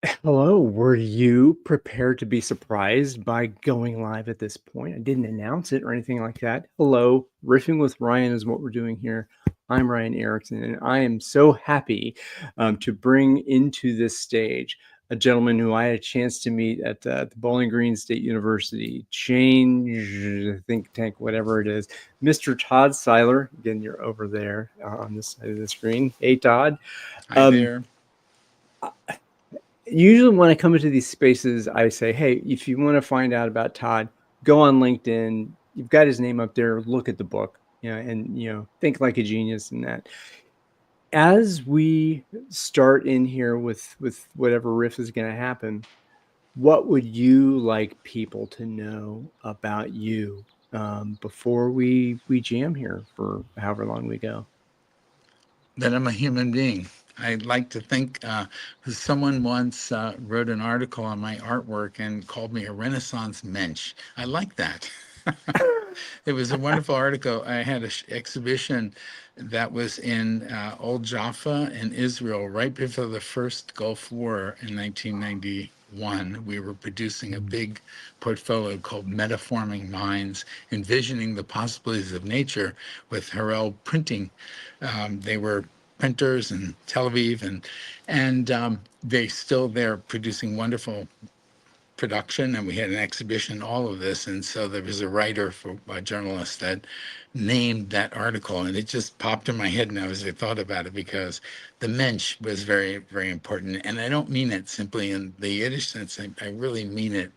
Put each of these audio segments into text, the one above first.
Hello, were you prepared to be surprised by going live at this point? I didn't announce it or anything like that. Hello, Riffing with Ryan is what we're doing here. I'm Ryan Erickson, and I am so happy to bring into this stage a gentleman who I had a chance to meet at the Bowling Green State University Change Think Tank, whatever it is. Mr. Todd Siler. Again, you're over there on this side of the screen. Hey, Todd. Hi Um, there. Usually when I come into these spaces, I say, hey, if you want to find out about Todd, go on LinkedIn. You've got his name up there. Look at the book, and think like a genius in that. As we start in here with whatever riff is going to happen, what would you like people to know about you before we jam here for however long we go? That I'm a human being. I'd like to think someone once wrote an article on my artwork and called me a Renaissance mensch. I like that. It was a wonderful article. I had an exhibition that was in Old Jaffa in Israel right before the first Gulf War in 1991. We were producing a big portfolio called Metaforming Minds, envisioning the possibilities of nature with Harel printing. They were printers in Tel Aviv, and they still there producing wonderful production, and we had an exhibition, all of this. And so there was a writer, for a journalist, that named that article, and it just popped in my head now as I thought about it, because the mensch was very, very important. And I don't mean it simply in the Yiddish sense. I really mean it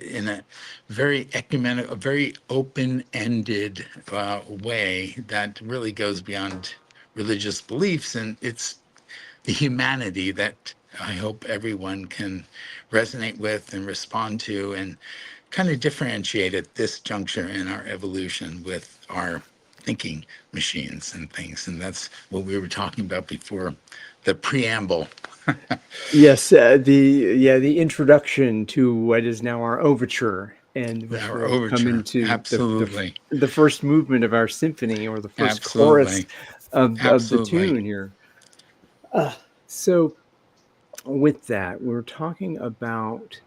in a very ecumenical, a very open-ended way that really goes beyond religious beliefs, and it's the humanity that I hope everyone can resonate with and respond to, and kind of differentiate at this juncture in our evolution with our thinking machines and things. And that's what we were talking about before the preamble. Yes, the introduction to what is now our overture, and which Our will come overture. into Absolutely. the first movement of our symphony, or the first chorus Absolutely. of the Absolutely. tune here. So with that, we're talking about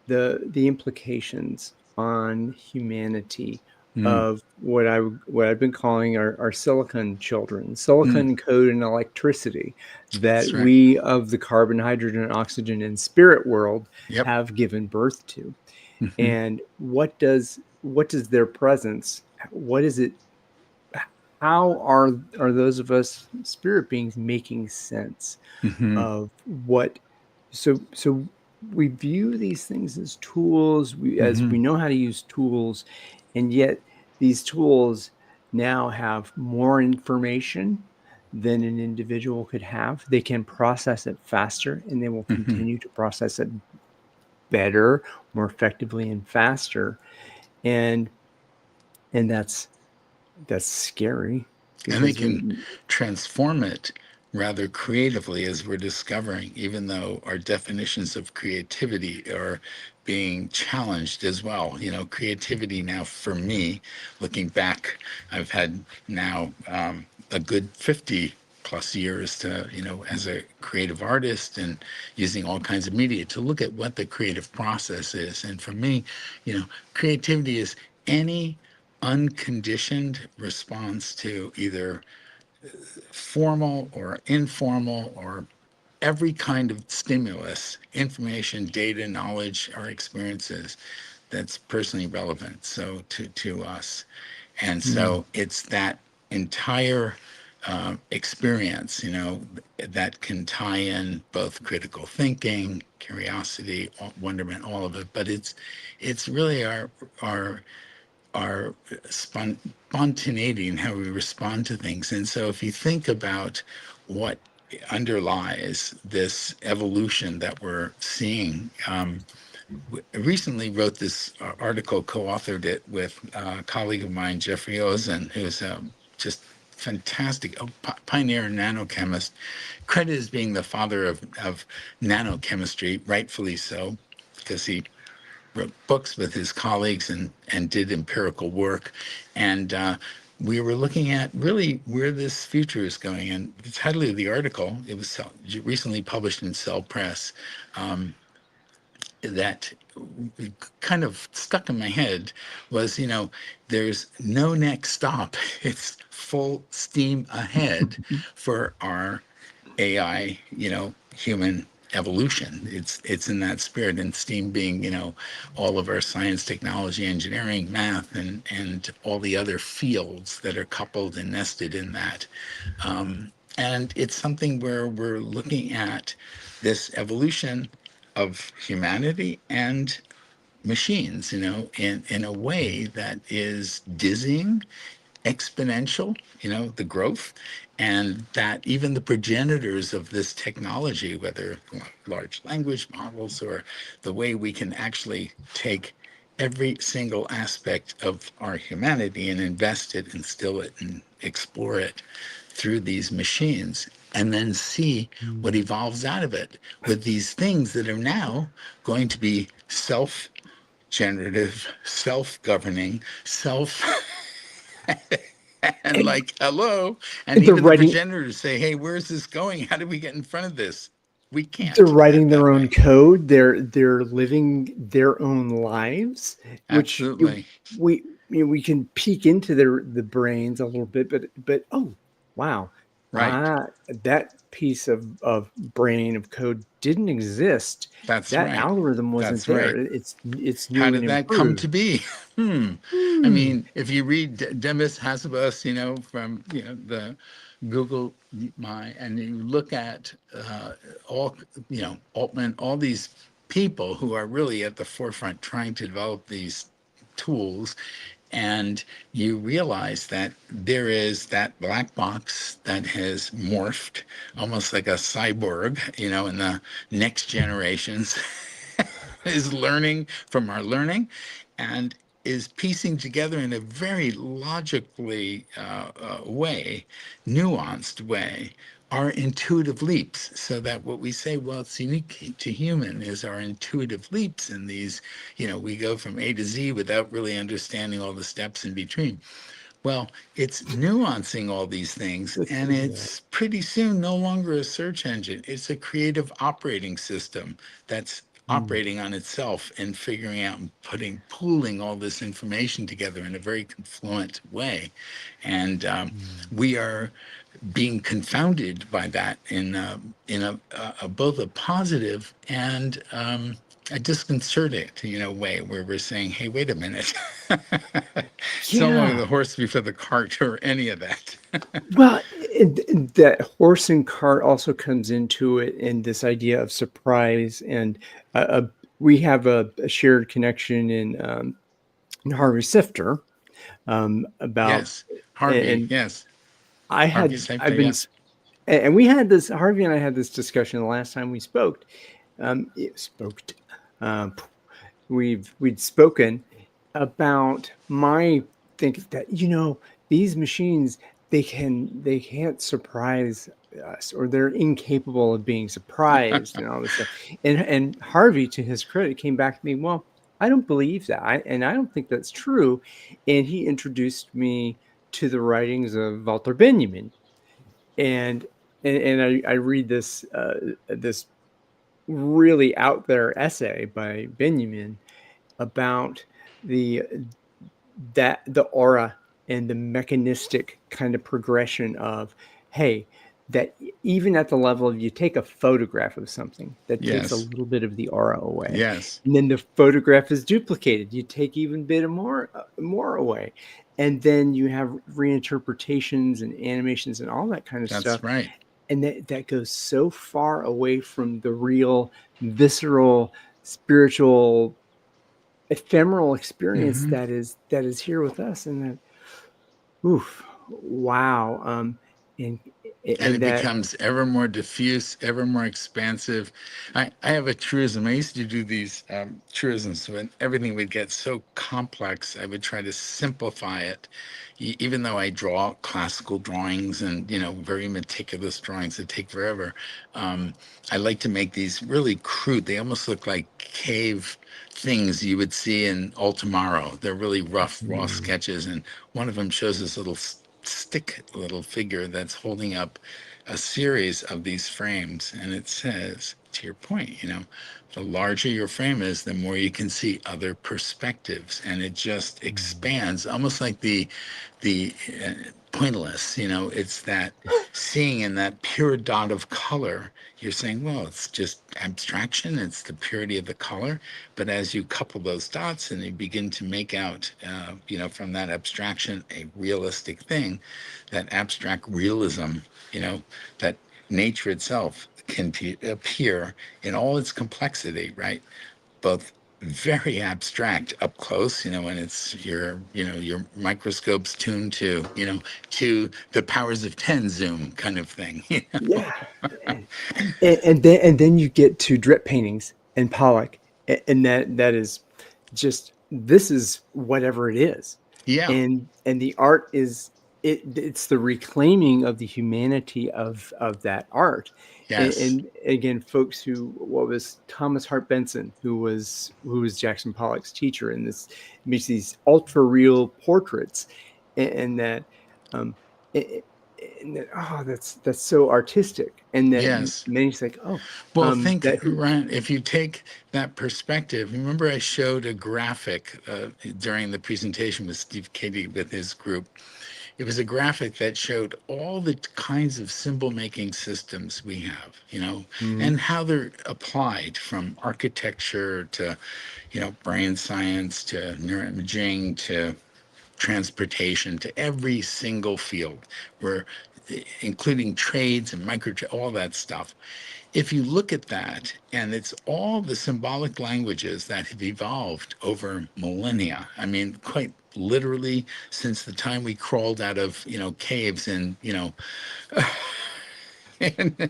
the implications on humanity Mm, of what I've been calling our silicon children, mm, silicon code and electricity that that's right. we of the carbon, hydrogen, oxygen, and spirit world Yep. have given birth to. Hmm. And what does their presence, what is it, how are those of us spirit beings making sense Hmm. of what, so we view these things as tools, as Hmm. we know how to use tools, and yet these tools now have more information than an individual could have. They can process it faster, and they will Hmm. continue to process it better, more effectively, and faster. And and that's scary And they because can transform it rather creatively, as we're discovering, even though our definitions of creativity are being challenged as well. You know, creativity now, for me, looking back, I've had now a good 50 plus years to, as a creative artist and using all kinds of media to look at what the creative process is. And for me, creativity is any unconditioned response to either formal or informal or every kind of stimulus, information, data, knowledge, or experiences that's personally relevant to us. And Mm, so it's that entire experience, that can tie in both critical thinking, curiosity, wonderment, all of it. But it's really our spontaneity and how we respond to things. And so if you think about what underlies this evolution that we're seeing, recently wrote this article, co-authored it with a colleague of mine, Jeffrey Ozen, who's just fantastic, a pioneer nanochemist, credited as being the father of nanochemistry, rightfully so, because he wrote books with his colleagues and did empirical work. And we were looking at really where this future is going. And the title of the article, it was recently published in Cell Press, that kind of stuck in my head was, there's no next stop. It's full steam ahead for our AI, human evolution. It's in that spirit, and STEAM being, all of our science, technology, engineering, math, and all the other fields that are coupled and nested in that. And it's something where we're looking at this evolution of humanity and machines, in a way that is dizzying, exponential, the growth, and that even the progenitors of this technology, whether large language models or the way we can actually take every single aspect of our humanity and invest it, instill it, and explore it through these machines, and then see what evolves out of it with these things that are now going to be self-generative, self-governing, self and And like, hello. And they're even the writing progenitors say, hey, where's this going? How do we get in front of this? We they're can't writing that their own way. code. They're living their own lives, which Absolutely. we can peek into the brains a little bit, but oh wow, Right. that piece of brain of code didn't exist. That's That right. algorithm wasn't That's there. right. It's How new and did that come improved. to be? Hmm. I Hmm. mean, if you read Demis Hassabis, from the Google My, and you look at all, Altman, all these people who are really at the forefront trying to develop these tools, and you realize that there is that black box that has morphed almost like a cyborg, in the next generations is learning from our learning and is piecing together in a very logically way, nuanced way, our intuitive leaps, so that what we say, well, it's unique to human, is our intuitive leaps in these, we go from A to Z without really understanding all the steps in between. Well, it's nuancing all these things, That's and exact. it's pretty soon no longer a search engine. It's a creative operating system that's Hmm. operating on itself and figuring out and pooling all this information together in a very confluent way. And we are being confounded by that in a both a positive and a disconcerting, way, where we're saying, hey, wait a minute. It's no longer Yeah. the horse before the cart or any of that. Well, that horse and cart also comes into it, in this idea of surprise, and we have a shared connection in Harvey Sifter, about, Yes, Harvey. and Yes, Harvey I've Safety. been, Yes, and we had this, Harvey and I had this discussion the last time we spoke. Spoke. Um, we'd spoken about my think that, these machines, they can't surprise us, or they're incapable of being surprised, and all this stuff. And Harvey, to his credit, came back to me, well, I don't believe that, and I don't think that's true. And he introduced me to the writings of Walter Benjamin, and I read this really out there essay by Benjamin about the the aura and the mechanistic kind of progression of, hey, that even at the level of, you take a photograph of something, that takes a yes, little bit of the aura away, yes. and then the photograph is duplicated, you take even bit of more away, and then you have reinterpretations and animations and all that kind of stuff, That's right. and that goes so far away from the real, visceral, spiritual, ephemeral experience Hmm. that is here with us. And that, oof, wow. And And And it that, becomes ever more diffuse, ever more expansive. I have a truism. I used to do these truisms when everything would get so complex. I would try to simplify it, even though I draw classical drawings and very meticulous drawings that take forever. Um, I like to make these really crude. They almost look like cave things you would see in Altamaro. They're really rough, raw mm, sketches, and one of them shows this little stick little figure that's holding up a series of these frames, and it says, to your point, the larger your frame is, the more you can see other perspectives, and it just mm. expands, almost like the pointless. It's that seeing in that pure dot of color. You're saying, well, it's just abstraction, it's the purity of the color. But as you couple those dots and you begin to make out, from that abstraction, a realistic thing, that abstract realism, that nature itself can appear in all its complexity, right? Both very abstract up close, when it's your microscope's tuned to the powers of 10 zoom kind of thing. Yeah. And then you get to drip paintings and Pollock, and that is just, this is whatever it is, Yeah. and the art is, it's the reclaiming of the humanity of that art. Yes. And again, folks who, what was Thomas Hart Benson, who was Jackson Pollock's teacher, and this makes these ultra real portraits, and that um it, and that, oh, that's so artistic, and that Yes. many think, oh, Well, think, that, Ryan, if you take that perspective, remember I showed a graphic during the presentation with Steve Katie with his group. It was a graphic that showed all the kinds of symbol making systems we have, mm, and how they're applied from architecture to, brain science to neuroimaging to transportation to every single field, where including trades and micro, all that stuff. If you look at that, and it's all the symbolic languages that have evolved over millennia, I mean, quite literally since the time we crawled out of, caves and, and,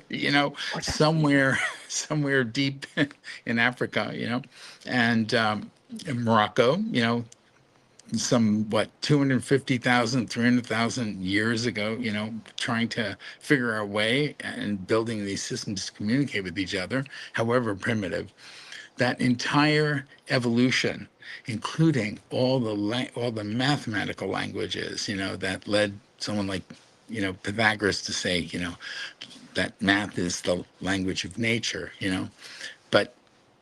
somewhere, somewhere deep in Africa, and in Morocco, some, what, 250,000, 300,000 years ago, trying to figure our way and building these systems to communicate with each other, however primitive. That entire evolution, including all the mathematical languages, that led someone like, Pythagoras to say, that math is the language of nature, but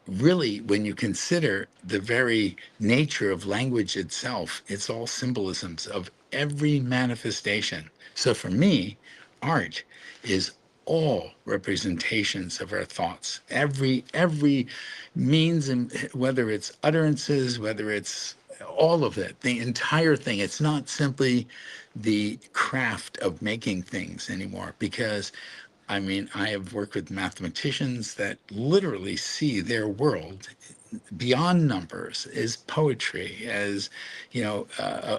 really, when you consider the very nature of language itself, it's all symbolisms of every manifestation. So for me, art is all representations of our thoughts. Every means, and whether it's utterances, whether it's all of it, the entire thing. It's not simply the craft of making things anymore, because I mean, I have worked with mathematicians that literally see their world beyond numbers as poetry, as,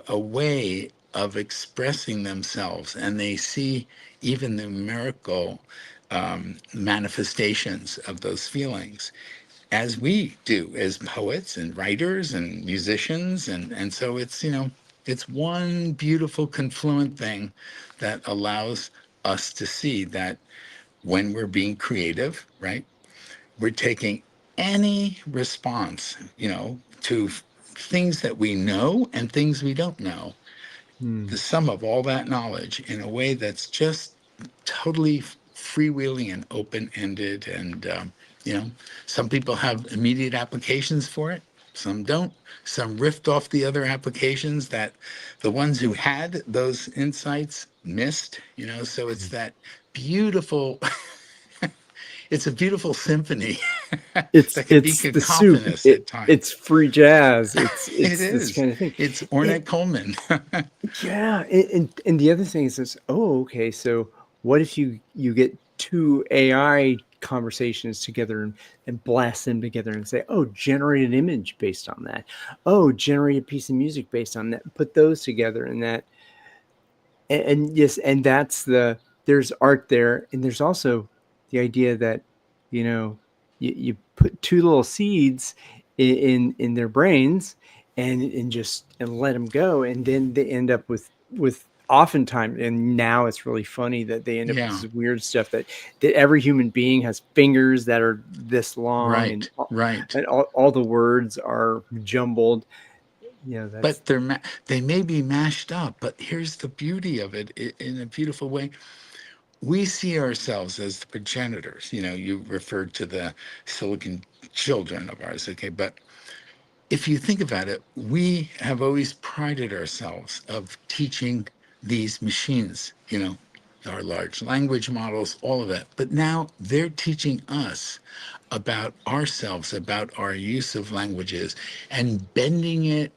a way of expressing themselves. And they see even the numerical manifestations of those feelings, as we do as poets and writers and musicians. And so it's, it's one beautiful confluent thing that allows us to see that when we're being creative, right? We're taking any response, to things that we know and things we don't know, the mm, sum of all that knowledge in a way that's just totally freewheeling and open-ended. And, some people have immediate applications for it. Some don't. Some riffed off the other applications that the ones who had those insights missed, so it's that beautiful, it's a beautiful symphony it's that can be it's the soup. cacophonous at times. It's free jazz. It It's this is. kind of thing. It's And, Ornette Coleman. yeah, and the other thing is this. Oh, okay. So what if you get two AI conversations together, and blast them together and say, oh, generate an image based on that. Oh, generate a piece of music based on that. Put those together, and that, and yes, and that's the there's art there, and there's also the idea that, you know, you put two little seeds in their brains, and just and let them go, and then they end up with oftentimes, and now it's really funny that they end up with Yeah. this weird stuff that every human being has fingers that are this long, and Right. Right. all the words are jumbled. You know, that's But they may be mashed up, but here's the beauty of it in a beautiful way. We see ourselves as the progenitors. You know, you referred to the silicon children of ours, okay? But if you think about it, we have always prided ourselves of teaching these machines, you know, our large language models, all of that. But now they're teaching us about ourselves, about our use of languages, and bending it,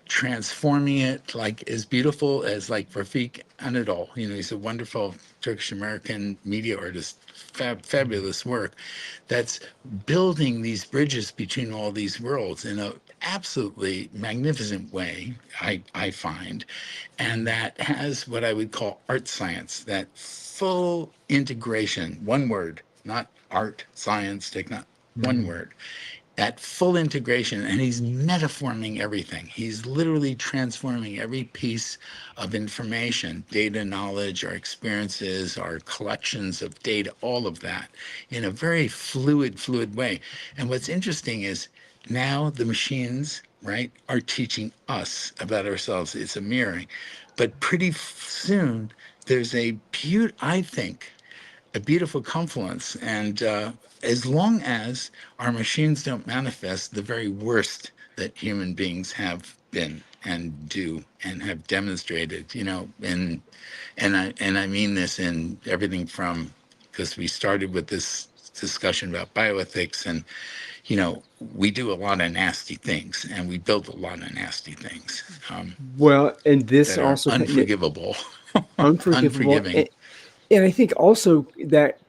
transforming it, like as beautiful as like Rafik Anadol. You know, he's a wonderful Turkish American media artist, fabulous work that's building these bridges between all these worlds in a absolutely magnificent way, I find, and that has what I would call art science, that full integration, one word, not art, science, technology, one word, that full integration. And he's metaforming everything. He's literally transforming every piece of information, data, knowledge, our experiences, our collections of data, all of that in a very fluid way. And what's interesting is now the machines, right, are teaching us about ourselves. It's a mirroring. But pretty soon, there's I think, a beautiful confluence. And as long as our machines don't manifest the very worst that human beings have been and do and have demonstrated, you know, and I mean this in everything from, because we started with this discussion about bioethics, and you know, we do a lot of nasty things, and we build a lot of nasty things well, and this that are also kind of unforgivable, unforgivable, unforgiving. and I think also that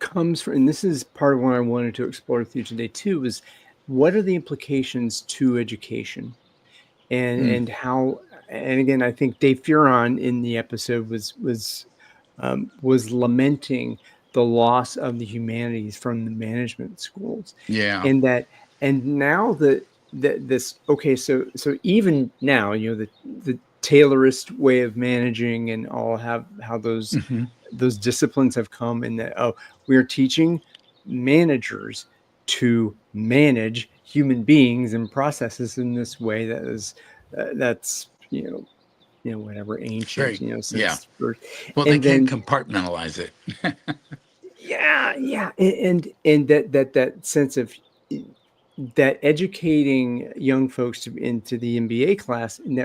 comes from, and this is part of what I wanted to explore with you today too, is what are the implications to education, Mm, and how, and again, I think Dave Furon in the episode was lamenting the loss of the humanities from the management schools, yeah. and that, and now that this, okay, so even now, you know, the Taylorist way of managing and all have how Hmm. those disciplines have come, and that, oh, we are teaching managers to manage human beings and processes in this way that is that's, whatever, ancient, Very, yeah. since birth. Well, they And can't then, compartmentalize it. yeah, and that sense of, that educating young folks into the MBA class, and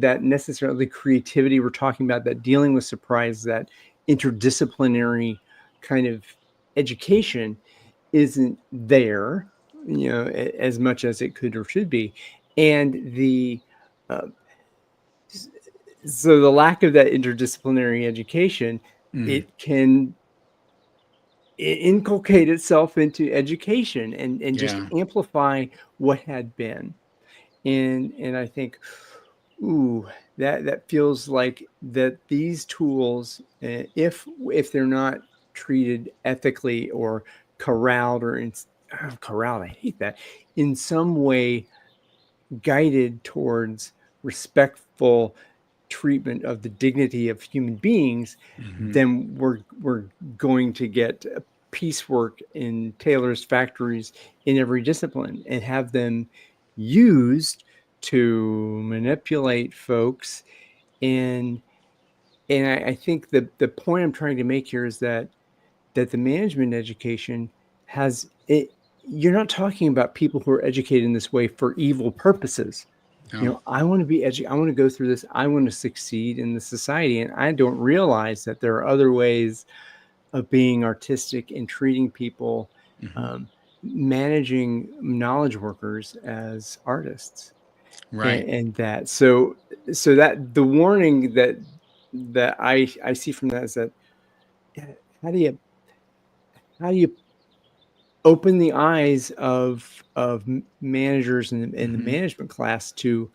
that necessarily creativity we're talking about, that dealing with surprise, that interdisciplinary kind of education isn't there, as much as it could or should be, and uh, so the lack of that interdisciplinary education, Mm, it can inculcate itself into education, and just yeah, amplify what had been. And I think, ooh, that feels like that these tools, if they're not treated ethically, or corralled, corralled, I hate that, in some way guided towards respectful treatment of the dignity of human beings, hmm, then we're going to get piecework in Taylor's factories in every discipline, and have them used to manipulate folks. And and I think the point I'm trying to make here is that the management education has it. You're not talking about people who are educated in this way for evil purposes. no, I want to be I want to go through this. I want to succeed in the society. And I don't realize that there are other ways of being artistic and treating people, hmm, um, managing knowledge workers as artists. right, And that, so that the warning that I see from that is that, how do you how do you open the eyes of managers in the hmm, management class to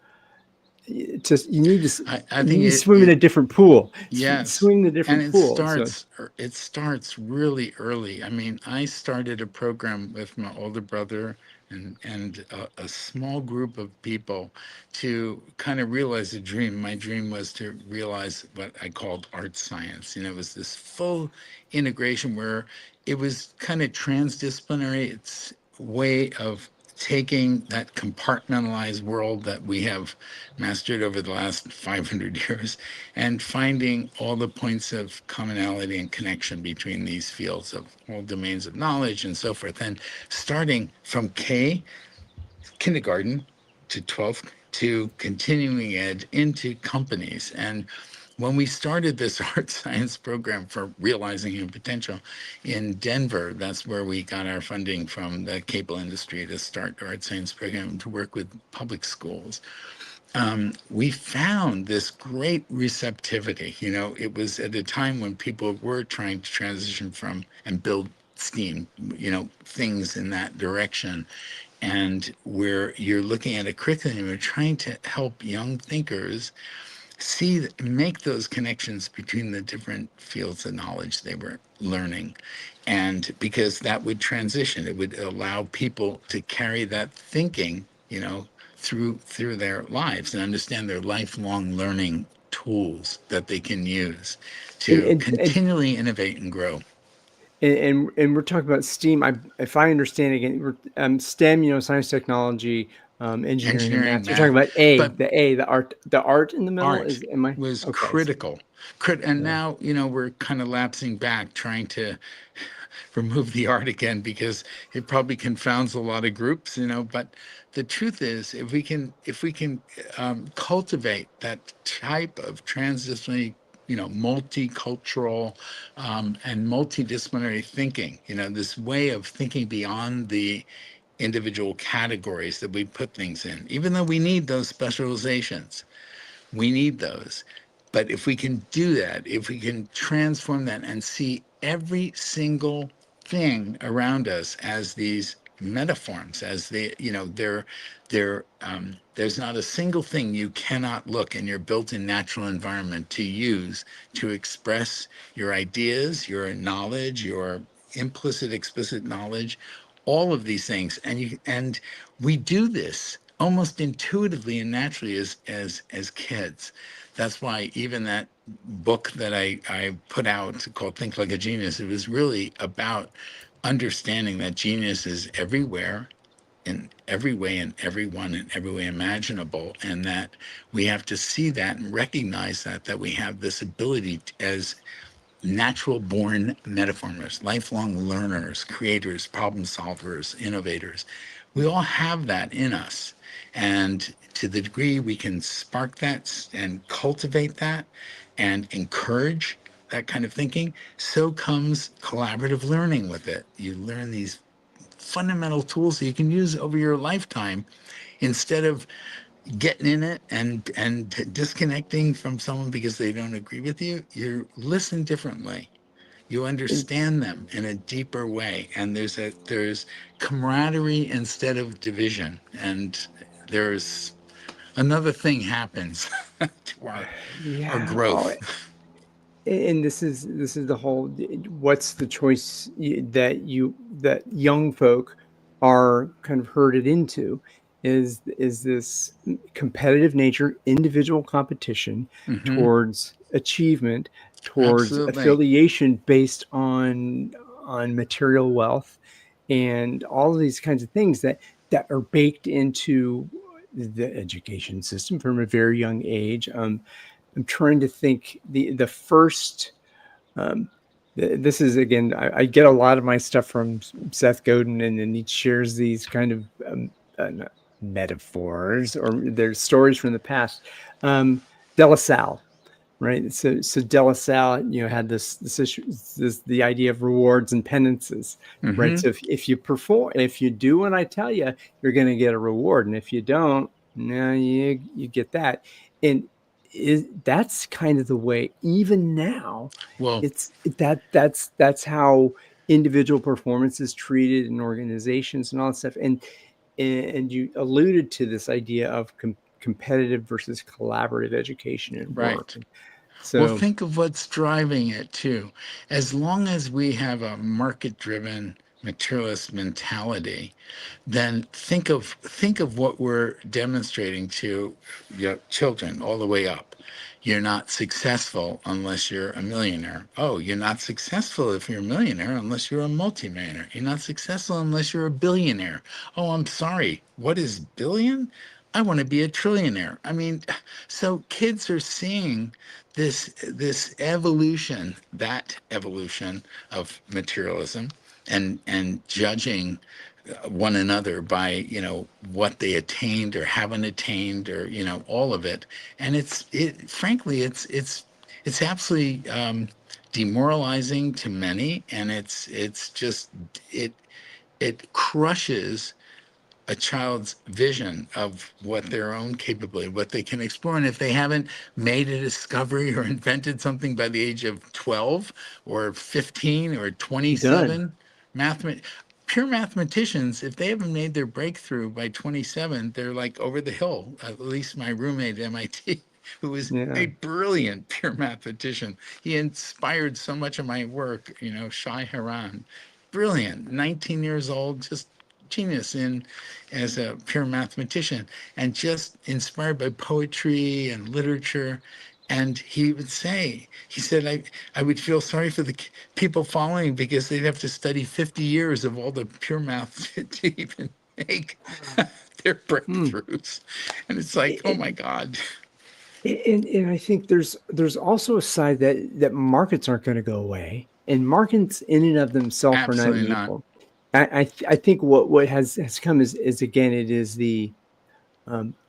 just you need to I you think need to swim in a different pool. yes, Swim in a and different pool. So it starts really early. I mean, I started a program with my older brother and a small group of people to kind of realize a dream. My dream was to realize what I called art science. You know, it was this full integration where it was kind of transdisciplinary. It's a way of taking that compartmentalized world that we have mastered over the last 500 years and finding all the points of commonality and connection between these fields of all domains of knowledge and so forth. And starting from kindergarten to 12th to continuing ed into companies. And when we started this art science program for realizing human potential in Denver, that's where we got our funding from the cable industry to start the art science program to work with public schools. We found this great receptivity. You know, it was at a time when people were trying to transition from and build STEAM, you know, things in that direction. And where you're looking at a curriculum, you're trying to help young thinkers make those connections between the different fields of knowledge they were learning. And because that would transition, it would allow people to carry that thinking, you know, through their lives and understand their lifelong learning tools that they can use and to and and continually innovate and grow. and we're talking about STEAM. If I understand again, STEM, science, technology, engineering, and Engineering, math. You're talking math, about but the art in the middle art is. Am I was okay? So, critical. And yeah. now, you know, we're kind of lapsing back, trying to remove the art again because it probably confounds a lot of groups, you know. But the truth is, if we can cultivate that type of transdisciplinary, you know, multicultural and multidisciplinary thinking, you know, this way of thinking beyond the individual categories that we put things in, even though we need those specializations, we need those. But if we can do that, if we can transform that and see every single thing around us as these metaforms, as they, you know, there's not a single thing you cannot look in your built-in natural environment to use to express your ideas, your knowledge, your implicit, explicit knowledge, all of these things. And we do this almost intuitively and naturally as kids. That's why even that book that I put out called Think Like a Genius, it was really about understanding that genius is everywhere, in every way, and everyone, in every way imaginable, and that we have to see that and recognize that we have this ability as natural born metaformers, lifelong learners, creators, problem solvers, innovators. We all have that in us. And to the degree we can spark that and cultivate that and encourage that kind of thinking, so comes collaborative learning with it. You learn these fundamental tools that you can use over your lifetime instead of getting in it and disconnecting from someone because they don't agree with you. You listen differently, you And, understand them in a deeper way, and there's camaraderie instead of division, and there's another thing happens to our yeah. Oh, growth. and this is the whole. What's the choice that young folk are kind of herded into? Is this competitive nature, individual competition Hmm. towards achievement, towards Absolutely. affiliation based on material wealth, and all of these kinds of things that are baked into the education system from a very young age. I'm trying to think the first. Um, this is again, I get a lot of my stuff from Seth Godin, and he shares these kind of not metaphors or there's stories from the past. Um, De La Salle, right? So De La Salle, had this issue, the idea of rewards and penances, right? Hmm. So if you perform, if you do what I tell you, you're going to get a reward, and if you don't, no, you get that, and that's kind of the way even now. Well, That's how individual performance is treated in organizations and all that stuff, and you alluded to this idea of competitive versus collaborative education and work. Right. And Well, so think of what's driving it too. As long as we have a market-driven materialist mentality, then think of what we're demonstrating to your children all the way up. You're not successful unless you're a millionaire. Oh, you're not successful if you're a millionaire unless you're a multimillionaire. You're not successful unless you're a billionaire. Oh, I'm sorry. What is billion? I want to be a trillionaire. I mean, so kids are seeing this evolution, that evolution of materialism and judging one another by what they attained or haven't attained, or all of it. And it frankly it's absolutely demoralizing to many, and it's just it it crushes a child's vision of what their own capability, what they can explore. And if they haven't made a discovery or invented something by the age of 12 or 15 or done. 27, pure mathematicians, if they haven't made their breakthrough by 27, they're like over the hill. At least my roommate at MIT, who was a Yeah. brilliant pure mathematician, he inspired so much of my work, Shai Haran, brilliant, 19 years old, just genius in as a pure mathematician, and just inspired by poetry and literature. And he would say, he said, I would feel sorry for the people following, because they'd have to study 50 years of all the pure math to even make their Hmm. breakthroughs. And it's like, oh my And, God. and I think there's also a side that markets aren't going to go away, and markets in and of themselves are not Absolutely not. evil. I think what has come is again, it is the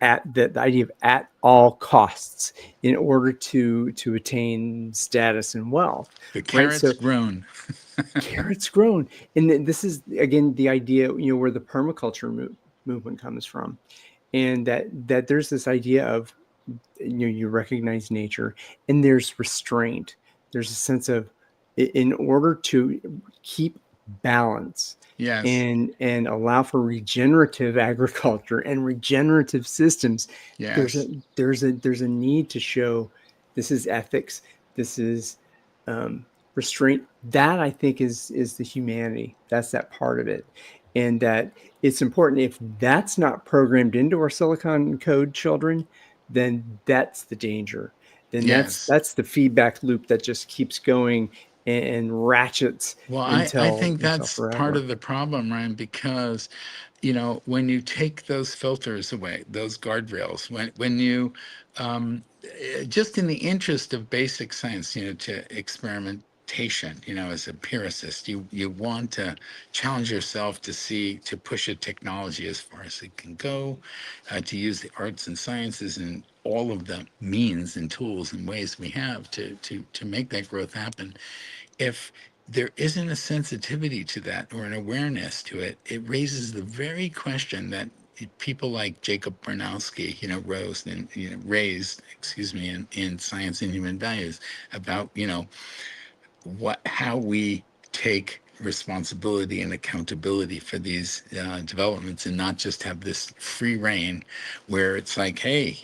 at the idea of at all costs in order to attain status and wealth, The right? carrot's So grown. carrots grown, and this is again the idea, where the permaculture movement comes from, and that there's this idea of, you recognize nature, and there's restraint. There's a sense of, in order to keep balance Yes. and allow for regenerative agriculture and regenerative systems, there's a Yes. there's a need to show this is ethics, this is restraint. That, I think, is the humanity. That's that part of it, and that it's important. If that's not programmed into our silicon code children, then that's the danger. Then that's Yes. that's the feedback loop that just keeps going and ratchets Well, I until think that's part forever. of the problem, Ryan, because when you take those filters away, those guardrails, when you just in the interest of basic science, to experimentation, as a empiricist, you want to challenge yourself to push a technology as far as it can go, to use the arts and sciences and all of the means and tools and ways we have to make that growth happen. If there isn't a sensitivity to that or an awareness to it, it raises the very question that people like Jacob Bernowski, raised, excuse me, in Science and Human Values, about, how we take responsibility and accountability for these developments, and not just have this free reign where it's like, hey,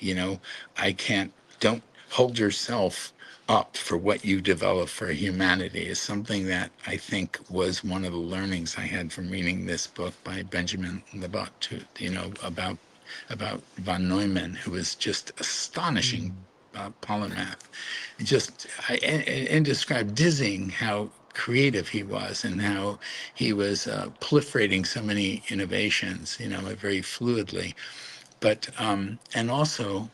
I can't, don't hold yourself up for what you develop for humanity, is something that I think was one of the learnings I had from reading this book by Benjamin Labat, about von Neumann, who was just astonishing Mm. polymath. And described dizzying how creative he was, and how he was proliferating so many innovations, very fluidly. But and also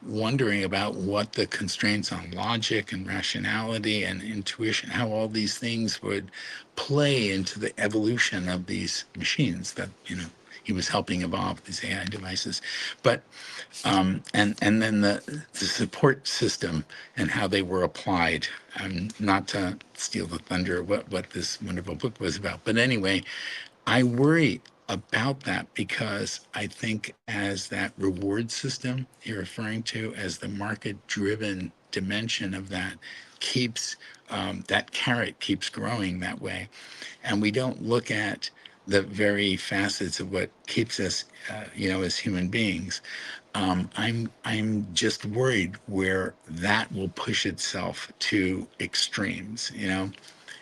wondering about what the constraints on logic and rationality and intuition, how all these things would play into the evolution of these machines that he was helping evolve, these AI devices. But and then the support system and how they were applied. Not to steal the thunder of what this wonderful book was about, but anyway, I worry about that, because I think as that reward system you're referring to, as the market-driven dimension of that keeps, that carrot keeps growing that way, and we don't look at the very facets of what keeps us, as human beings. I'm just worried where that will push itself to extremes,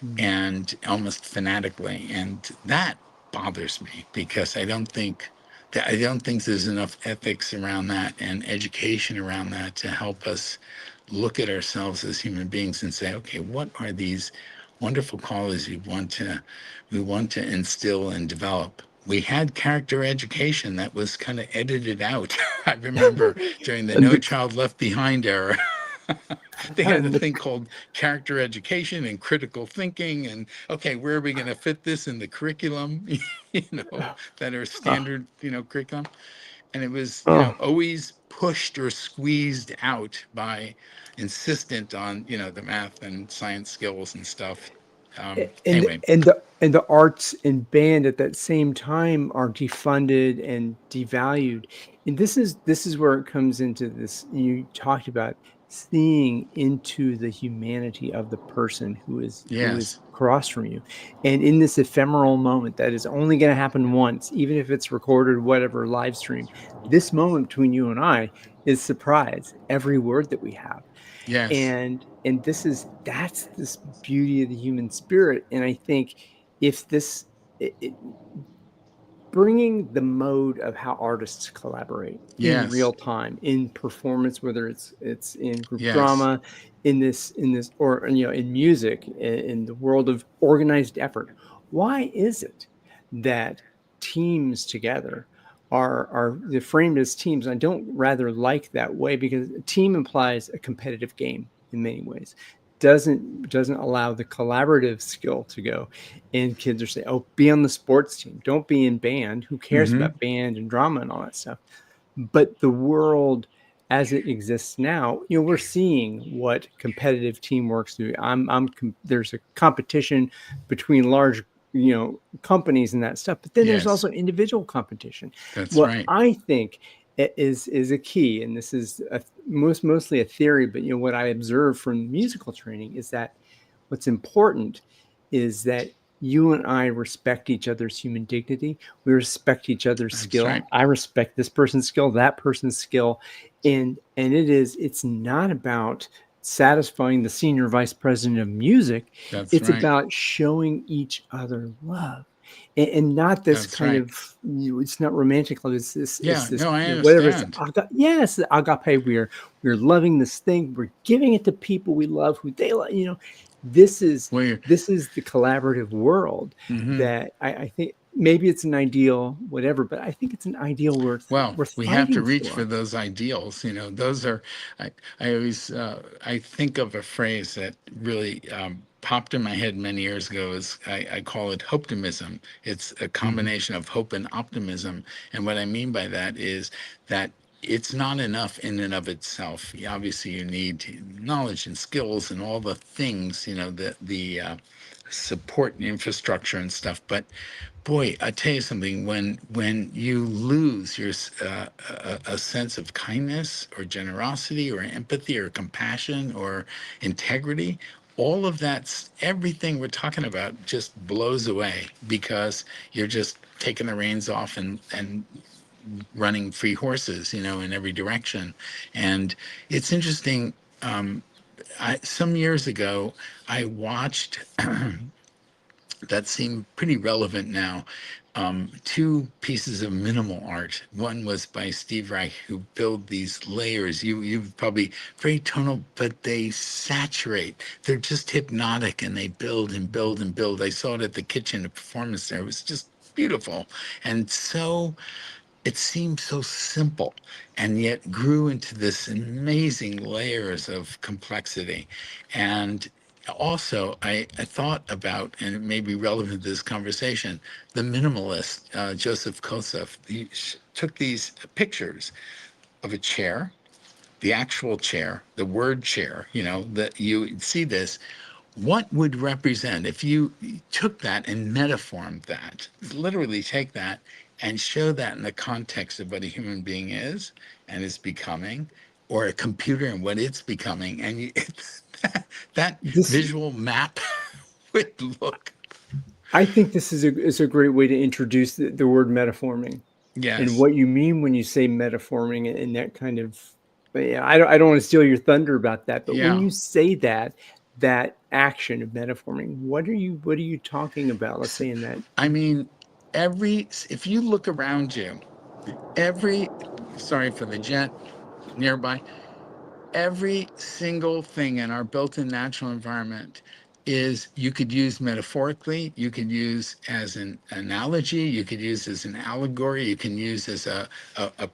Mm. and almost fanatically, and that bothers me because I don't think there's enough ethics around that and education around that to help us look at ourselves as human beings and say, okay, what are these wonderful qualities we want to instill and develop? We had character education that was kind of edited out. I remember during the And No the Child Left Behind era, they had a and the thing called character education and critical thinking. And okay, where are we going to fit this in the curriculum, that are uh, standard, curriculum? And it was, oh. always pushed or squeezed out by insistent on, the math and science skills and stuff. And Anyway, the arts and band at that same time are defunded and devalued. And this is where it comes into this. You talked about seeing into the humanity of the person who is yes, across from you, and in this ephemeral moment that is only going to happen once, even if it's recorded, whatever, live stream. This moment between you and I is surprise. Every word that we have, yes, and that's this beauty of the human spirit. And I think if this it, bringing the mode of how artists collaborate in yes, real time in performance, whether it's in group yes, drama, in this or in music, in the world of organized effort. Why is it that teams together are they're framed as teams? I don't rather like that way, because a team implies a competitive game in many ways. Doesn't allow the collaborative skill to go. And kids are saying, oh, be on the sports team, don't be in band. Who cares hmm, about band and drama and all that stuff? But the world as it exists now, we're seeing what competitive teamworks do. There's a competition between large, companies and that stuff, but then there's yes, also individual competition. that's What right. I think is a key, and this is mostly a theory, but what I observe from musical training is that what's important is that you and I respect each other's human dignity. We respect each other's That's right. skill. I respect this person's skill, that person's skill. And it's not about satisfying the senior vice president of music. That's It's right. about showing each other love. And not this That's kind right. of, it's not romantic love. It's Yeah, this, no, I whatever it's, understand. yes, the agape. We're loving this thing. We're giving it to people we love, who they love. This is Well, you're, this is the collaborative world mhm. that I think maybe it's an ideal, whatever, but I think it's an ideal worth Well, worth we have to fighting reach for for. those ideals. Those are, I always, I think of a phrase that really popped in my head many years ago. Is I call it optimism. It's a Mhm. combination of hope and optimism. And what I mean by that is that it's not enough in and of itself. Obviously, you need knowledge and skills and all the things, the support and infrastructure and stuff. But boy, I tell you something. When you lose a sense of kindness or generosity or empathy or compassion or integrity, all of that's everything we're talking about just blows away because you're just taking the reins off and running free horses, in every direction. And it's interesting. Some years ago, I watched that seem pretty relevant now. Two pieces of minimal art. One was by Steve Reich, who build these layers. You've probably very tonal, but they saturate. They're just hypnotic, and they build and build and build. I saw it at the kitchen, a performance there. It was just beautiful, and so it seemed so simple, and yet grew into this amazing layers of complexity. And also, I thought about, and it may be relevant to this conversation, the minimalist, Joseph Kosef. He took these pictures of a chair, the actual chair, the word chair, that you see this. What would represent if you took that and metaformed that, literally take that and show that in the context of what a human being is and is becoming, or a computer and what it's becoming, and that This visual map would look. I think this is a great way to introduce the word metaforming and Yes. what you mean when you say metaforming and that kind of. Yeah, I don't want to steal your thunder about that, but when Yeah. you say that action of metaforming, what are you talking about? Let's S- say in that. I mean, if you look around you, every, sorry for the jet nearby, every single thing in our built-in natural environment is, you could use metaphorically, you could use as an analogy, you could use as an allegory, you can use as a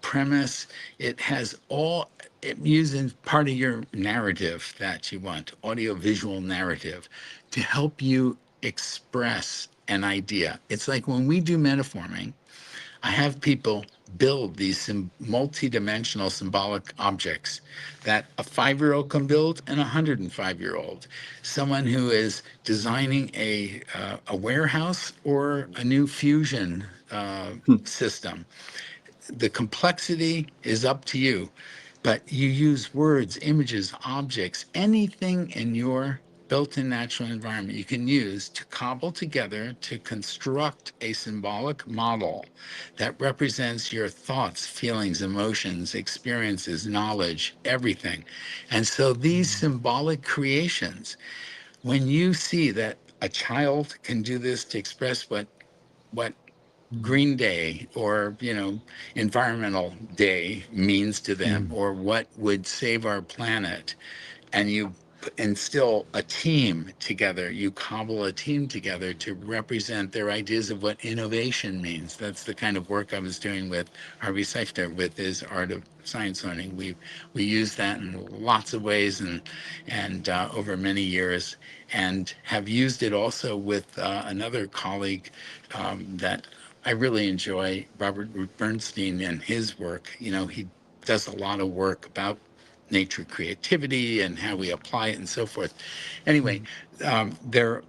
premise. It has all, it uses part of your narrative that you want, audio-visual narrative, to help you express an idea. It's like when we do metaforming, I have people build these multi-dimensional symbolic objects that a 5-year-old can build, and a 105-year-old. Someone who is designing a warehouse or a new fusion Hmm. system. The complexity is up to you, but you use words, images, objects, anything in your built-in natural environment you can use to cobble together to construct a symbolic model that represents your thoughts, feelings, emotions, experiences, knowledge, everything. And so these symbolic creations, when you see that a child can do this to express what Green Day or, Environmental Day means to them, Mm. or what would save our planet, and you instill a team together, you cobble a team together to represent their ideas of what innovation means. That's the kind of work I was doing with Harvey Seichter with his Art of Science Learning. We use that in lots of ways, and over many years, and have used it also with another colleague that I really enjoy, Robert Root Bernstein, and his work. He does a lot of work about nature creativity and how we apply it and so forth. Anyway, Mm. there are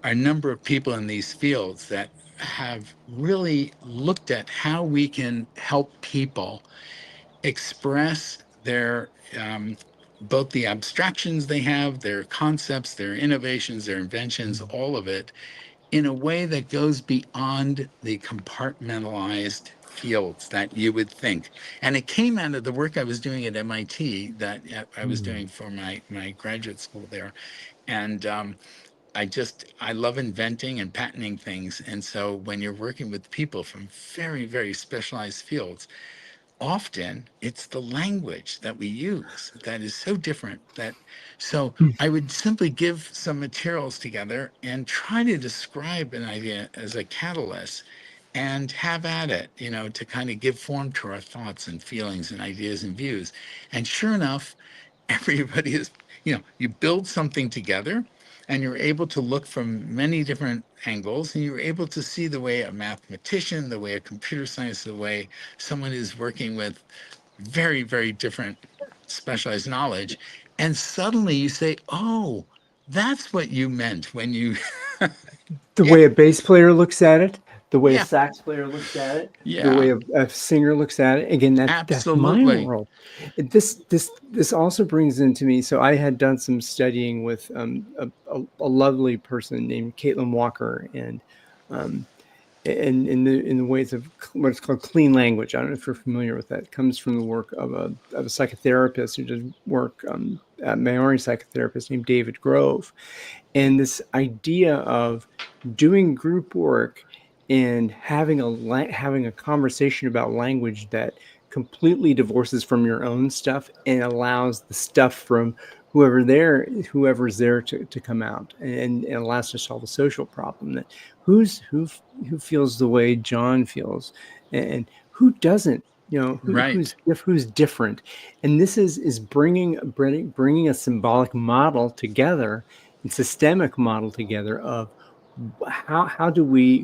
a number of people in these fields that have really looked at how we can help people express their both the abstractions they have, their concepts, their innovations, their inventions, Mm. all of it, in a way that goes beyond the compartmentalized fields that you would think. And it came out of the work I was doing at MIT, that I was Mm. doing for my graduate school there. And I love inventing and patenting things. And so when you're working with people from very, very specialized fields, often it's the language that we use that is so different. So I would simply give some materials together and try to describe an idea as a catalyst, and have at it, to kind of give form to our thoughts and feelings and ideas and views. And sure enough, everybody is, you build something together, and you're able to look from many different angles, and you're able to see the way a mathematician, the way a computer science, the way someone is working with very, very different specialized knowledge. And suddenly you say, oh, that's what you meant when you, The yeah, way a bass player looks at it, the way a yeah, sax player looks at it, the way yeah, a singer looks at it. Again, that's my absolutely. world. This also brings into me. So I had done some studying with a lovely person named Caitlin Walker, um, and in the ways of what's called clean language. I don't know if you're familiar with that. It comes from the work of a psychotherapist who did work, a Maori psychotherapist named David Grove, and this idea of doing group work and having a conversation about language that completely divorces from your own stuff and allows the stuff from whoever's there to come out, and allows to solve a social problem. That who feels the way John feels, and who doesn't, Right. who's different. And this is bringing a symbolic model together and systemic model together of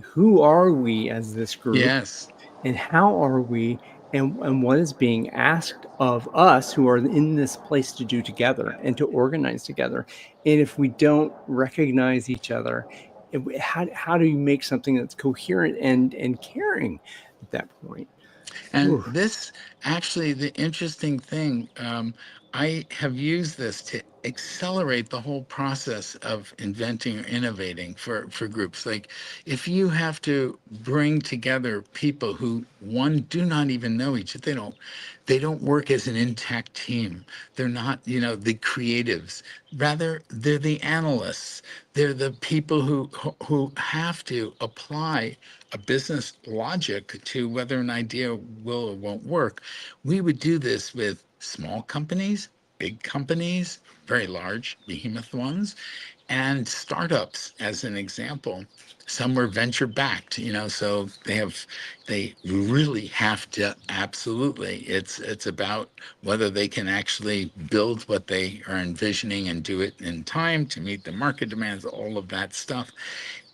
who are we as this group, Yes. and how are we, and what is being asked of us who are in this place to do together and to organize together. And if we don't recognize each other, how do you make something that's coherent and caring at that point? And Ooh. this, actually, the interesting thing, I have used this to accelerate the whole process of inventing or innovating for groups. Like if you have to bring together people who one do not even know each other, they don't work as an intact team. They're not, the creatives. Rather, they're the analysts. They're the people who have to apply a business logic to whether an idea will or won't work. We would do this with small companies, big companies, very large behemoth ones, and startups as an example. Some were venture backed, so they really have to, absolutely, it's about whether they can actually build what they are envisioning and do it in time to meet the market demands, all of that stuff.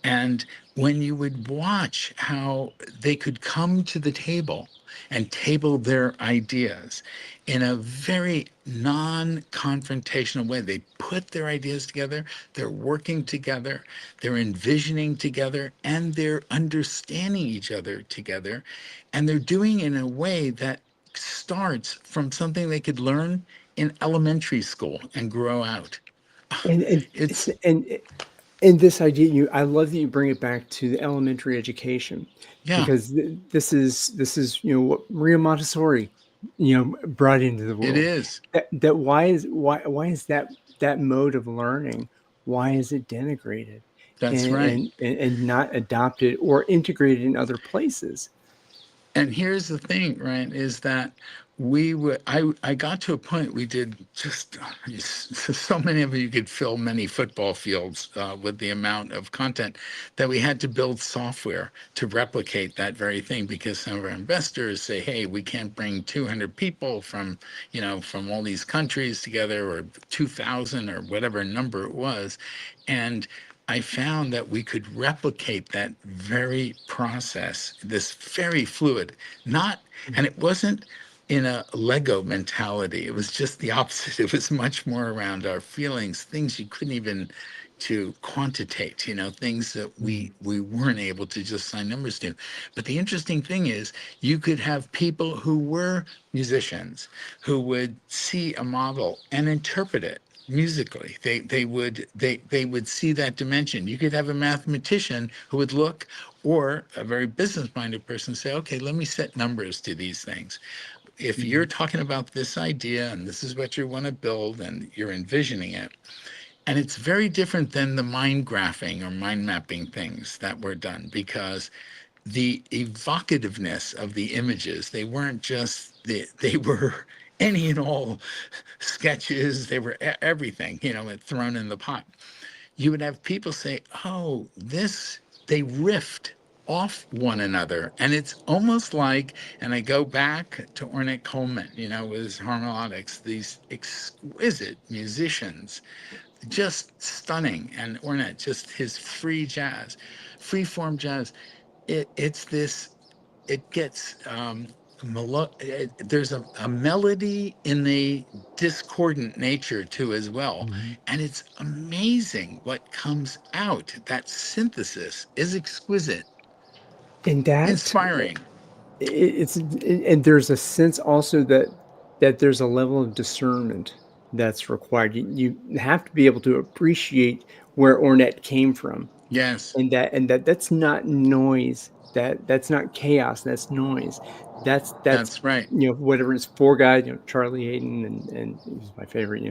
And when you would watch how they could come to the table and table their ideas in a very non confrontational way, they put their ideas together, they're working together, they're envisioning together, and they're understanding each other together. And they're doing it in a way that starts from something they could learn in elementary school and grow out. And It's, and this idea, I love that you bring it back to the elementary education, yeah, because this is what Maria Montessori brought into the it world. is. That why is that mode of learning, why is it denigrated That's and right. not adopted or integrated in other places? And here's the thing, right, is that I got to a point we did just so many of you could fill many football fields with the amount of content that we had to build software to replicate that very thing because some of our investors say, hey, we can't bring 200 people from all these countries together or 2,000 or whatever number it was. And I found that we could replicate that very process, this very fluid, not, and it wasn't in a Lego mentality. It was just the opposite. It was much more around our feelings, things you couldn't even to quantitate, things that Mm. we weren't able to just sign numbers to. But the interesting thing is you could have people who were musicians who would see a model and interpret it musically. They would see that dimension. You could have a mathematician who would look, or a very business minded person say, okay, let me set numbers to these things. If you're Mhm. talking about this idea and this is what you want to build and you're envisioning it, and it's very different than the mind graphing or mind mapping things that were done because the evocativeness of the images, they weren't just they were any and all sketches, they were everything, thrown in the pot. You would have people say, oh, this, they riffed off one another. And it's almost like, and I go back to Ornette Coleman, with his harmonics, these exquisite musicians, just stunning. And Ornette, just his free jazz, free form jazz. It's this, it gets there's a melody in the discordant nature too as well, Mhm. and it's amazing what comes out. That synthesis is exquisite, And that inspiring. and there's a sense also that there's a level of discernment that's required. You have to be able to appreciate where Ornette came from, Yes, and that's not noise. That's not chaos. That's noise. That's that's right. whatever it's four guys. Charlie Hayden and he's my favorite.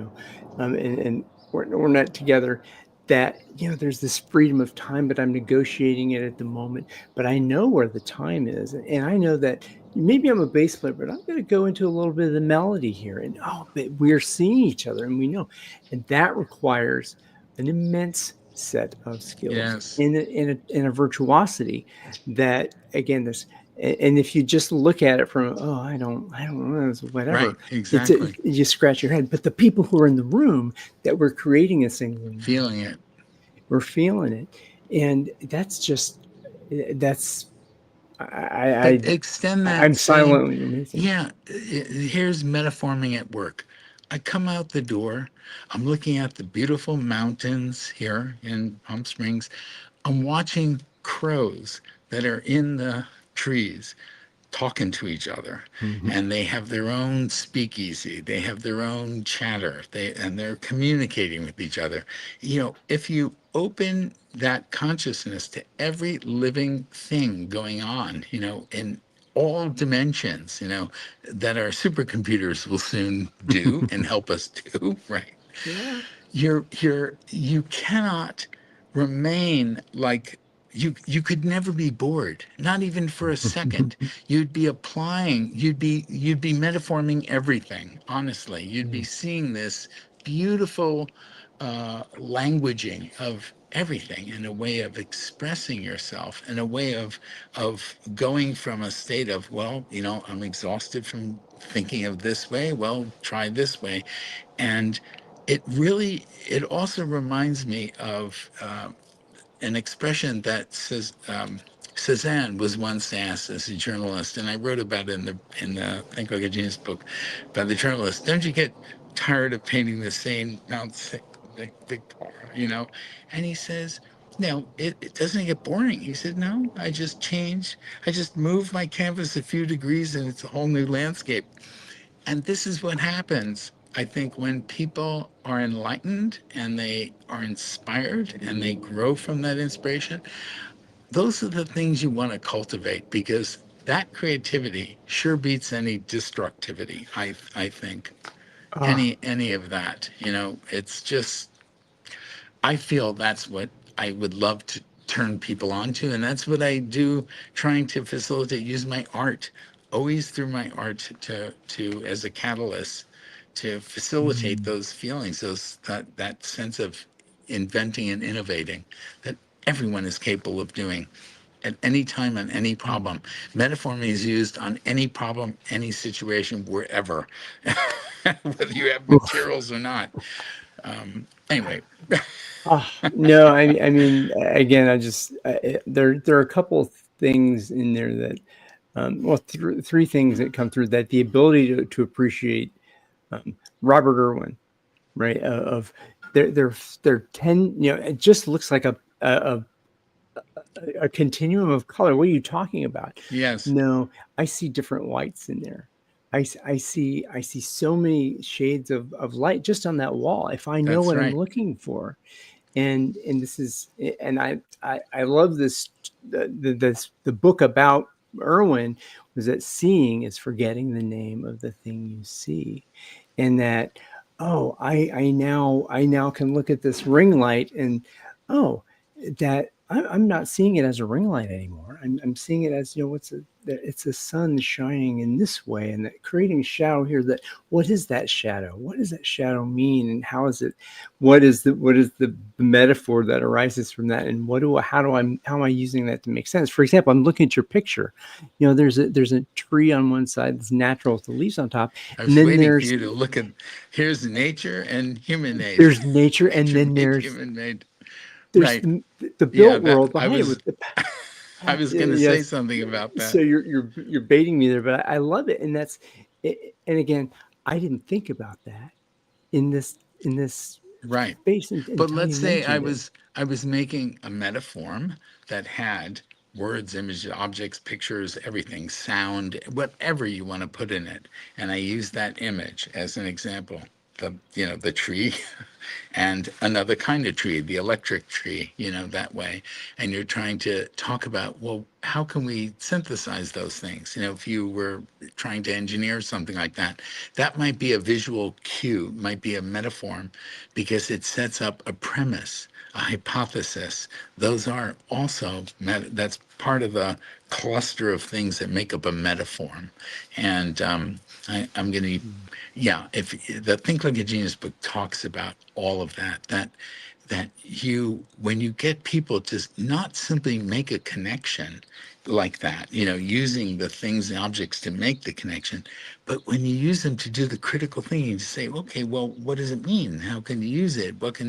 And Ornette together. That there's this freedom of time, but I'm negotiating it at the moment. But I know where the time is, and I know that maybe I'm a bass player, but I'm going to go into a little bit of the melody here, and but we're seeing each other, and we know, and that requires an immense set of skills Yes, in a virtuosity that, again, this, and if you just look at it from, oh, I don't know, it's right, whatever, exactly. you scratch your head. But the people who are in the room that we're creating a single Feeling it. we're feeling it, and that's just that's But extend that I'm same, silently amazing. yeah, here's metaforming at work. I come out the door, I'm looking at the beautiful mountains here in Palm Springs. I'm watching crows that are in the trees talking to each other, Mhm. and they have their own speakeasy, they have their own chatter, and they're communicating with each other. If you open that consciousness to every living thing going on, in all dimensions, that our supercomputers will soon do and help us do, right? Yeah. You cannot remain like you could never be bored, not even for a second. You'd be applying, you'd be metaforming everything. Honestly, you'd be Mm. seeing this beautiful languaging of everything, in a way of expressing yourself, in a way of going from a state of, well, I'm exhausted from thinking of this way, well, try this way. And it also reminds me of an expression that says, Cezanne was once asked as a journalist, and I wrote about it in the Think Like a Genius book by the journalist. Don't you get tired of painting the same Mount Victoria, And he says, no, it doesn't get boring. He said, no, I just change. I just move my canvas a few degrees and it's a whole new landscape. And this is what happens, I think, when people are enlightened and they are inspired and they grow from that inspiration. Those are the things you want to cultivate, because that creativity sure beats any destructivity, I think. Ah, Any of that, it's just, I feel that's what I would love to turn people on to. And that's what I do, trying to facilitate, use my art, always through my art to as a catalyst to facilitate mm. those feelings, that sense of inventing and innovating that everyone is capable of doing at any time on any Mm. problem. Metaforming is used on any problem, any situation, wherever, whether you have Oof. materials or not. Anyway. No, I mean, again, there are a couple of things in there that, well, three things that come through that: the ability to appreciate Robert Irwin, right? Of they're 10, it just looks like a continuum of color. What are you talking about? Yes, No, I see different whites in there. I see so many shades of light just on that wall, if I know that's what I'm right. looking for. And this is, and I love this, the book about Irwin was that seeing is forgetting the name of the thing you see. And that, oh, I now can look at this ring light, and oh, that I'm not seeing it as a ring light anymore. I'm seeing it as, it's the sun shining in this way, and that creating shadow here. That, what is that shadow? What does that shadow mean? And how is it? What is the metaphor that arises from that? And how am I using that to make sense? For example, I'm looking at your picture. There's a tree on one side that's natural with the leaves on top, I and was then waiting for there's you to look at, here's nature and human made. there's nature, and Nature then made, there's human made. there's Right. the Yeah, built world behind it with the I was going to say yes. something about So that. you're baiting me there, but I love it, and that's it. And again, I didn't think about that in this Right. space But until let's you say I mentioned it. was I was making a metaform that had words, images, objects, pictures, everything, sound, whatever you want to put in it. And I use that image as an example. The tree and another kind of tree, the electric tree, that way. And you're trying to talk about, well, how can we synthesize those things? If you were trying to engineer something like that, that might be a visual cue, might be a metaphor, because it sets up a premise, a hypothesis. Those are also, that's part of the cluster of things that make up a metaphor. And I'm going to, Mm. yeah, if the Think Like a Genius book talks about all of that when you get people to not simply make a connection like that, using the things and objects to make the connection, but when you use them to do the critical thinking, to say, okay, well, what does it mean? How can you use it? What can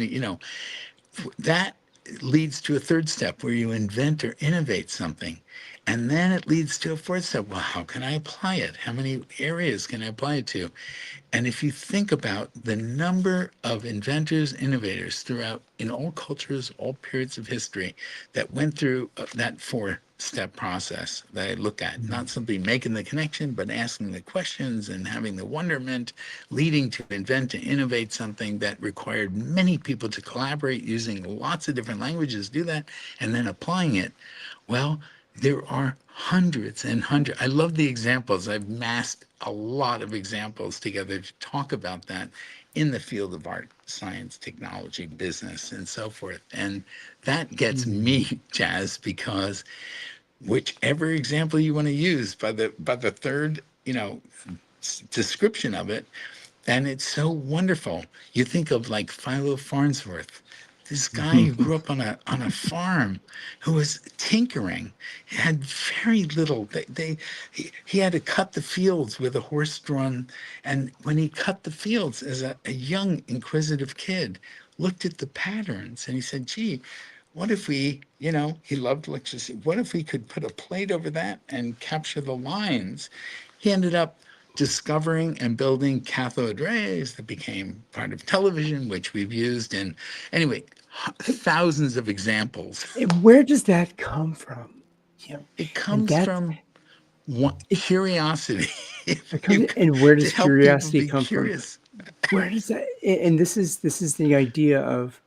that leads to a third step where you invent or innovate something. And then it leads to a fourth step. Well, how can I apply it? How many areas can I apply it to? And if you think about the number of inventors, innovators throughout, in all cultures, all periods of history, that went through that four-step process that I look at, not simply making the connection, but asking the questions and having the wonderment, leading to invent, to innovate something that required many people to collaborate using lots of different languages, do that, and then applying it. Well, there are hundreds and hundreds. I love the examples. I've massed a lot of examples together to talk about that in the field of art, science, technology, business, and so forth. And that gets me jazzed because whichever example you want to use by the third, description of it, and it's so wonderful. You think of like Philo Farnsworth, this guy who grew up on a farm, who was tinkering, had very little. He had to cut the fields with a horse-drawn, and when he cut the fields as a young inquisitive kid, looked at the patterns and he said, "Gee, what if we, he loved electricity. What if we could put a plate over that and capture the lines?" He ended up discovering and building cathode rays that became part of television, which we've used in, anyway, thousands of examples. And where does that come from? It And comes that's from it, curiosity. it comes, and where To does help people curiosity be come from? curious. Where does that, and this is the idea of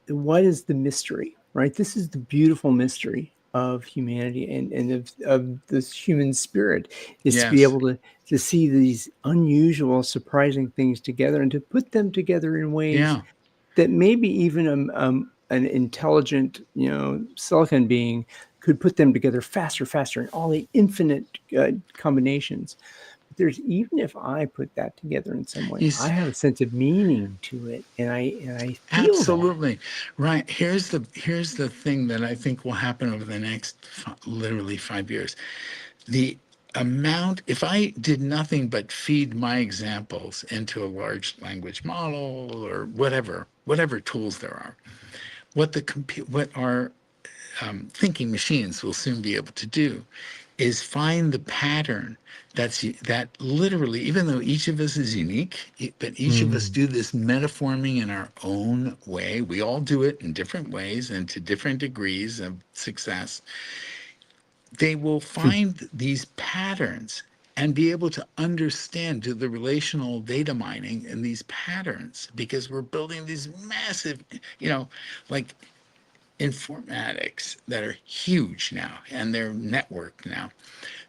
what is the mystery, right? This is the beautiful mystery of humanity and of this human spirit, is to be Yes. able to see these unusual, surprising things together and to put them together in ways Yeah. that maybe even an intelligent, silicon being could put them together faster, and all the infinite combinations. But there's, even if I put that together in some way, You I see, have a sense of meaning to it, and I feel that. absolutely right. Here's the thing that I think will happen over the next literally 5 years. The amount, if I did nothing but feed my examples into a large language model or whatever tools there are, what our thinking machines will soon be able to do is find the pattern that literally, even though each of us is unique, but each of us Mm. do this metaforming in our own way. We all do it in different ways and to different degrees of success. They will find these patterns and be able to understand, do the relational data mining in these patterns, because we're building these massive, like informatics that are huge now, and they're networked now,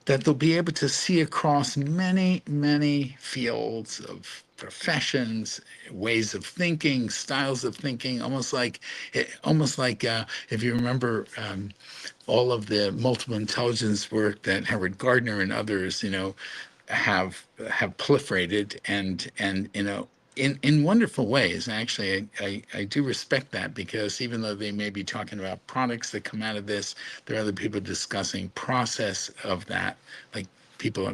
that they'll be able to see across many, many fields of professions, ways of thinking, styles of thinking, almost like if you remember all of the multiple intelligence work that Howard Gardner and others, have proliferated and in wonderful ways. Actually, I do respect that, because even though they may be talking about products that come out of this, there are other people discussing process of that, like people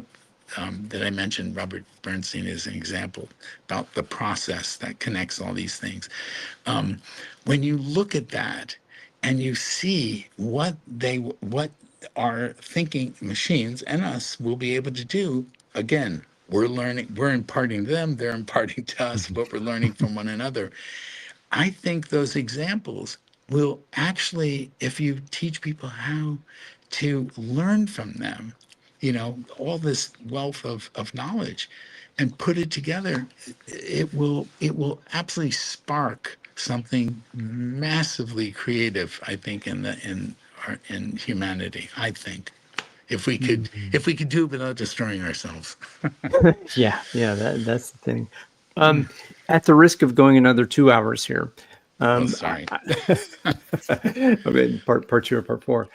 that I mentioned. Robert Bernstein is an example about the process that connects all these things. Um, when you look at that and you see what our thinking machines and us will be able to do, again, we're imparting to them, they're imparting to us what we're learning from one another. I think those examples will actually, if you teach people how to learn from them, all this wealth of knowledge, and put it together, it will absolutely spark something massively creative, I think, in humanity. I think if we could Mhm. if we could do it without destroying ourselves. Yeah, that's the thing. Um, at the risk of going another 2 hours here, Oh, um, sorry. I mean, part two or part four.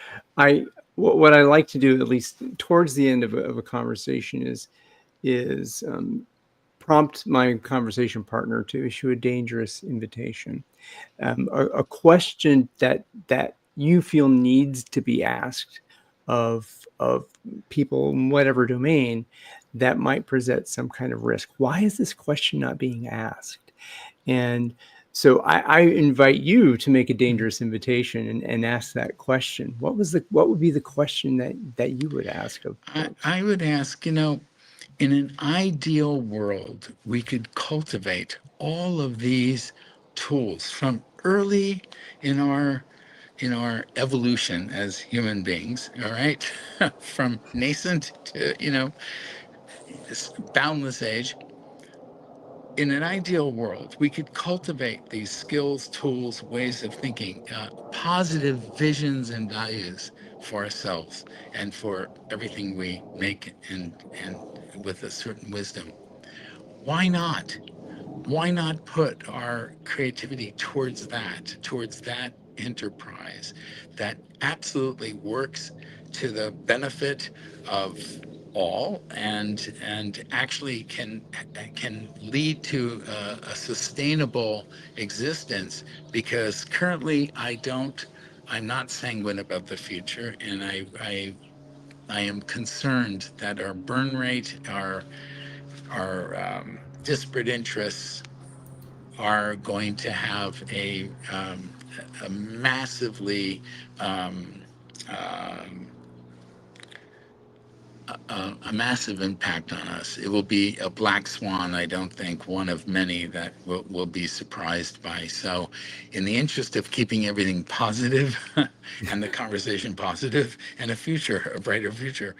What I like to do, at least towards the end of a conversation, is prompt my conversation partner to issue a dangerous invitation, a question that you feel needs to be asked of people in whatever domain that might present some kind of risk. Why is this question not being asked? And So I invite you to make a dangerous invitation and ask that question. What would be the question that you would ask of folks? I would ask, in an ideal world, we could cultivate all of these tools from early in our evolution as human beings, all right? From nascent to, boundless age. In an ideal world, we could cultivate these skills, tools, ways of thinking, positive visions and values for ourselves and for everything we make, and with a certain wisdom. Why not? Why not put our creativity towards that enterprise that absolutely works to the benefit of all, and actually can lead to a sustainable existence? Because currently I'm not sanguine about the future, and I am concerned that our burn rate, our disparate interests are going to have a massively um, um, a massive impact on us. It will be a black swan, I don't think, one of many that will be surprised by. So, in the interest of keeping everything positive and the conversation positive and a brighter future,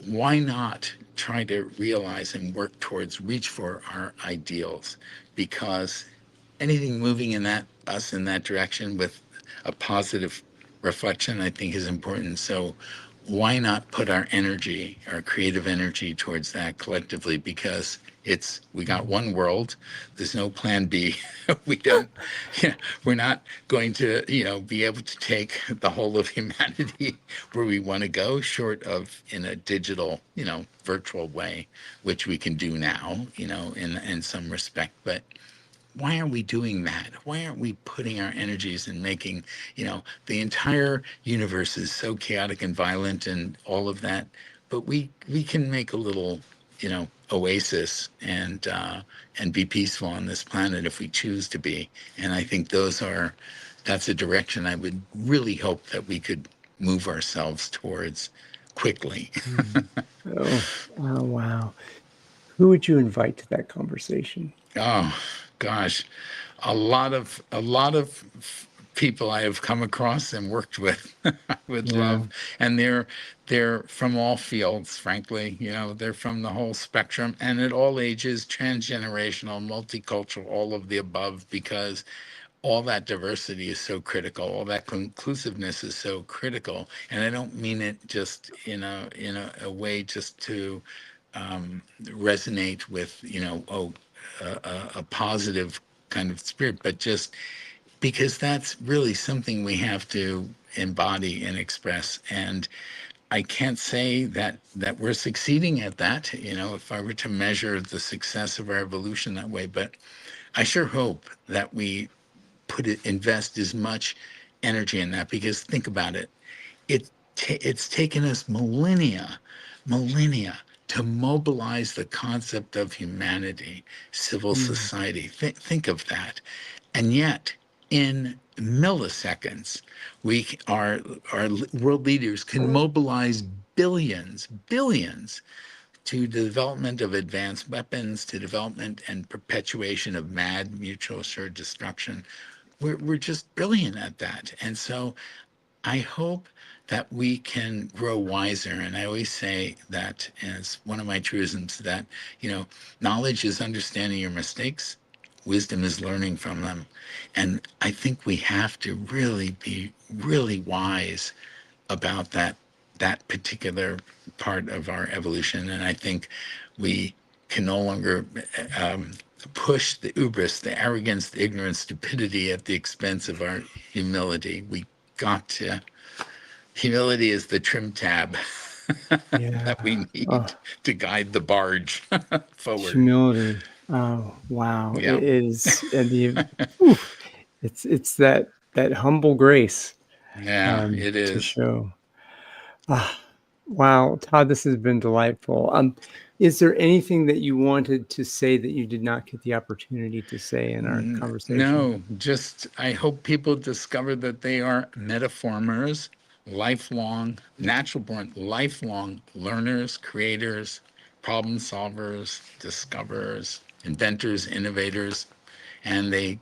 why not try to realize and work towards reach for our ideals? Because anything moving in that direction with a positive reflection, I think, is important. So why not put our energy, our creative energy, towards that collectively? Because we got one world. There's no plan B. We don't, we're not going to, be able to take the whole of humanity where we want to go, short of in a digital, virtual way, which we can do now, in some respect. But why aren't we doing that? Why aren't we putting our energies and making, the entire universe is so chaotic and violent and all of that, but we can make a little, oasis and be peaceful on this planet if we choose to be. And I think that's a direction I would really hope that we could move ourselves towards quickly. Mm. Oh, oh, wow. Who would you invite to that conversation? Oh gosh, a lot of people I have come across and worked with, I would Yeah. love, and they're from all fields, frankly. They're from the whole spectrum and at all ages, transgenerational, multicultural, all of the above, because all that diversity is so critical, all that inclusiveness is so critical. And I don't mean it just in a way just to resonate with, a positive kind of spirit, but just because that's really something we have to embody and express. And I can't say that we're succeeding at that, if I were to measure the success of our evolution that way. But I sure hope that we invest as much energy in that, because think about it. It's taken us millennia to mobilize the concept of humanity, civil Mm. society. Think of that. And yet, in milliseconds, our world leaders can mobilize billions to the development of advanced weapons, to development and perpetuation of mad mutual assured destruction. We're just brilliant at that. And so I hope that we can grow wiser. And I always say that as one of my truisms, that, knowledge is understanding your mistakes, wisdom is learning from them. And I think we have to really be really wise about that particular part of our evolution. And I think we can no longer um, push the hubris, the arrogance, the ignorance, stupidity at the expense of our humility. We got to Humility is the trim tab Yeah. that we Oh, need to guide the barge forward. humility. Oh, wow. Yeah, It is, and oof, it's that humble grace yeah, it to is. show. Ah. Wow, Todd, this has been delightful. Is there anything that you wanted to say that you did not get the opportunity to say in our conversation? No, just I hope people discover that they are metaformers, lifelong, natural born, lifelong learners, creators, problem solvers, discoverers, inventors, innovators, and they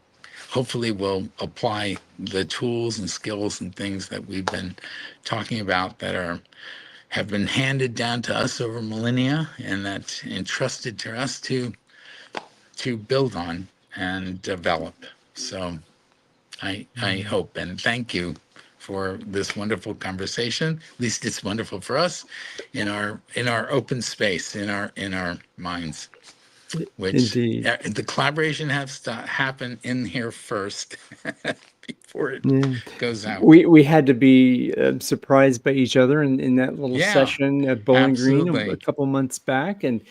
hopefully will apply the tools and skills and things that we've been talking about that are have been handed down to us over millennia and that entrusted to us to build on and develop. So I Mm. hope and thank you for this wonderful conversation. At least it's wonderful for us in our open space, in our minds, which Indeed. the collaboration has to happen in here first before it Yeah. goes out. We had to be surprised by each other in that little Yeah, session at Bowling Green a absolutely. couple months back, and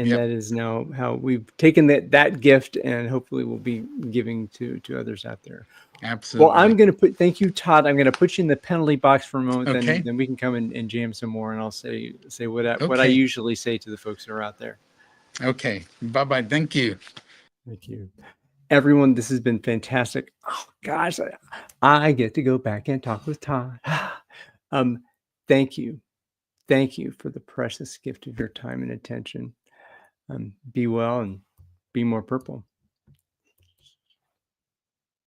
Yep, that is now how we've taken that gift and hopefully we'll be giving to others out there. Well, I'm absolutely. going to thank you, Todd. I'm going to put you in the penalty box for a moment. Okay, Then we can come and jam some more, and I'll say what I okay, usually say to the folks that are out there. okay. Bye bye. Thank you. Thank you, everyone. This has been fantastic. Oh gosh, I get to go back and talk with Todd. um, thank you, thank you for the precious gift of your time and attention. Be well and be more purple.